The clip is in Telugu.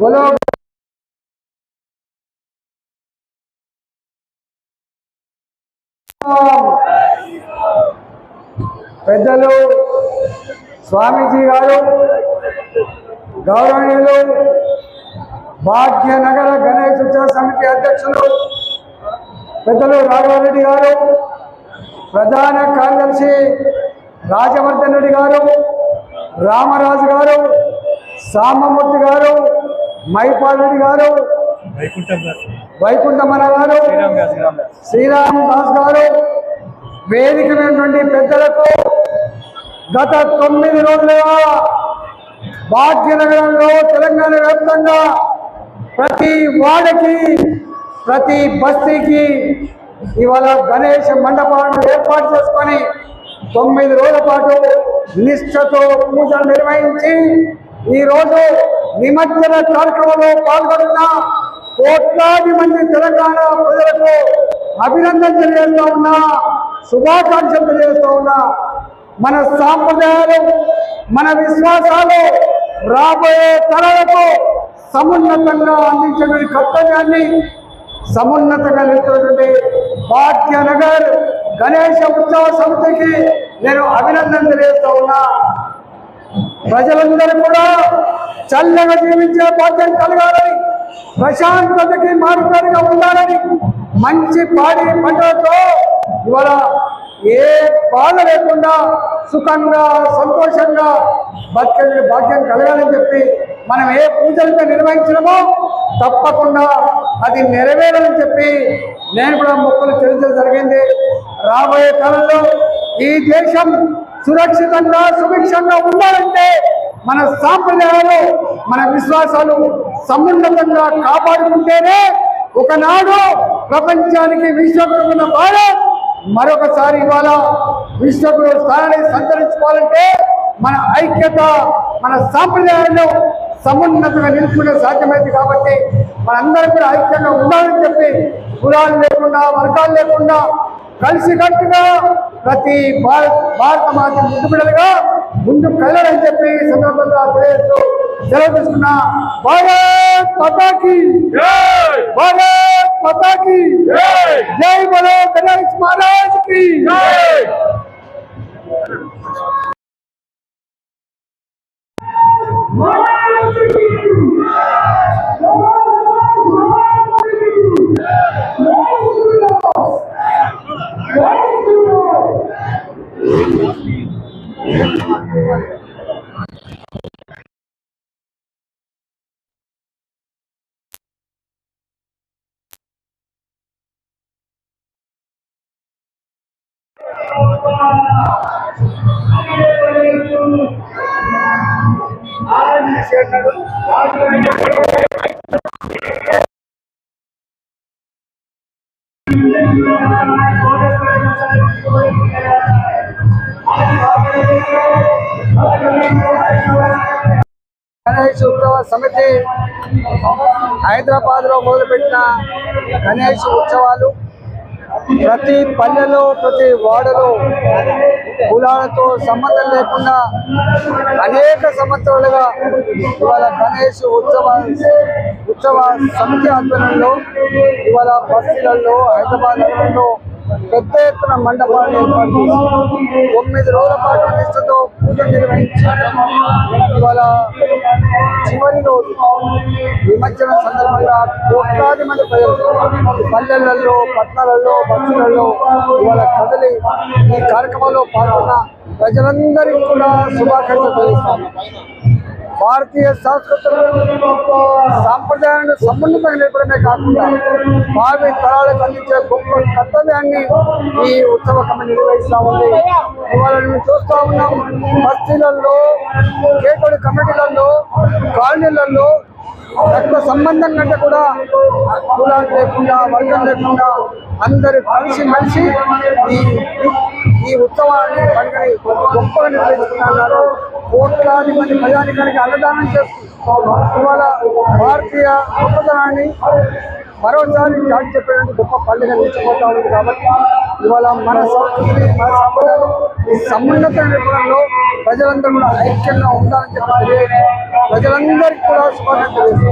बोलो పెద్దలు స్వామీజీ గారు గౌరవనీయులు భాగ్యనగర గణేష్ ఉత్సవ సమితి అధ్యక్షులు పెద్దలు రాఘవరెడ్డి గారు, ప్రధాన కార్యదర్శి రాజవర్ధన్ రెడ్డి గారు, రామరాజు గారు, సామమూర్తి గారు, మైపాల్ రెడ్డి గారు, వైకుంఠమన్న గారు, శ్రీరామ్ దాస్ గారు, వేదికమైనటువంటి పెద్దలకు గత 9 రోజులుగా భాగ్యనగరంలో తెలంగాణ వ్యాప్తంగా ప్రతి వాడకి ప్రతి బస్తీకి ఇవాళ గణేష మండపాలను ఏర్పాటు చేసుకొని 9 రోజుల పాటు నిష్ఠతో పూజలు నిర్వహించి ఈరోజు నిమజ్జన కార్యక్రమంలో పాల్గొన్న కోట్లాది మంది తెలంగాణ ప్రజలకు అభినందన తెలియజేస్తూ ఉన్నా, శుభాకాంక్షలు తెలియజేస్తూ ఉన్నా. మన సాంప్రదాయాలు, మన విశ్వాసాలు రాబోయే తరాలకు సమున్నతంగా అందించే కర్తవ్యాన్ని సమున్నతంగా నిలుపుతున్నటువంటి భాగ్యనగర్ గణేష ఉత్సవ సమితికి నేను అభినందన తెలియజేస్తూ ఉన్నా. ప్రజలందరూ కూడా చల్లగా జీవించే భాగ్యం కలగాలని, ప్రశాంతతకి మారుపేరుగా ఉండాలని, మంచి పాడి పంటలతో ఇవాళ ఏ బాధ లేకుండా సుఖంగా సంతోషంగా బతికే భాగ్యం కలగాలని చెప్పి మనం ఏ పూజలతో నిర్వహించడమో తప్పకుండా అది నెరవేరాలని చెప్పి నేను కూడా మొక్కులు చెల్లించడం జరిగింది. రాబోయే కాలంలో ఈ దేశం సురక్షితంగా సుభిక్షంగా ఉండాలంటే మన సాంప్రదాయాలు, మన విశ్వాసాలు సమున్నతంగా కాపాడుకుంటేనే ఒకనాడు ప్రపంచానికి విశ్వగురువున్న భారత్ మరొకసారి ఇవాళ విశ్వగురు స్థానాన్ని సంతరించుకోవాలంటే మన ఐక్యత, మన సాంప్రదాయాలను సమున్నతంగా నిలుపుకునే సాధ్యమైంది. కాబట్టి మనందరం కూడా ఐక్యంగా ఉండాలని చెప్పి కులాలు లేకుండా వర్గాలు లేకుండా కలిసికట్టుగా ప్రతి భారత మాత ముందుబిడలుగా ముందుకు వెళ్ళాలని చెప్పి సందర్భంగా తెలియజేస్తూ సెలవు తీసుకున్నా. భారత్ మాతాకి జై, భారత్ మాతాకి జై, జై బలో గణేష్ మహారాజ్ కి జై. గణేష్ ఉత్సవ సమితి హైదరాబాద్ లో మొదలుపెట్టిన గణేష్ ఉత్సవాలు ప్రతి పల్లెలో ప్రతి వాడలో కులాలతో సంబంధం లేకుండా అనేక సంవత్సరాలుగా ఇవాళ గణేష్ ఉత్సవ సమితి ఆధ్వర్యంలో ఇవాళ బస్తీలలో హైదరాబాద్ నగరంలో పెద్ద ఎత్తున మండపాలను ఏర్పాటు చేసి 9 రోజుల పాటు నిష్ఠతో పూజలు నిర్వహించి ఇవాళ చివరి రోజు నిమజ్జనం సందర్భంగా కోట్లాది మంది ప్రజలు పల్లెలలో, పట్టణాలలో, బస్సులలో ఇవాళ కదిలి ఈ కార్యక్రమంలో పాల్గొన్న ప్రజలందరికీ కూడా శుభాకాంక్షలు తెలియజేస్తాను. భారతీయ సంస్కృతులను సాంప్రదాయాలను సమున్నతంగా నిలపడమే కాకుండా భావి తరాలకు అందించే గొప్ప కర్తవ్యాన్ని ఈ ఉత్సవ కమిటీ నిర్వహిస్తూ ఉంది. ఇవాళ మేము చూస్తూ ఉన్నాం, బస్తీలలో, కేటోడి కమిటీలలో, కాలనీలలో రక్త సంబంధం కంటే కూడా కులాలు లేకుండా వర్గం లేకుండా అందరూ కలిసిమెలిసి ఈ ఉత్సవాన్ని పండుగని గొప్పగా నిర్వహిస్తున్నారు. కోట్లాది మంది ప్రజానికానికి అన్నదానం చేస్తూ ఇవాళ భారతీయ గొప్పతనాన్ని మరోసారి చాటి చెప్పేటువంటి గొప్ప పండుగ నిలిచిపోతా ఉంది. కాబట్టి ఇవాళ మన సంస్కృతి, మన సంప్రదాయాలు ఈ సమున్నత నిర్మాణంలో ప్రజలందరూ కూడా ఐక్యంగా ఉండాలని చెప్పి ప్రజలందరికీ కూడా శుభాకాంక్షలు.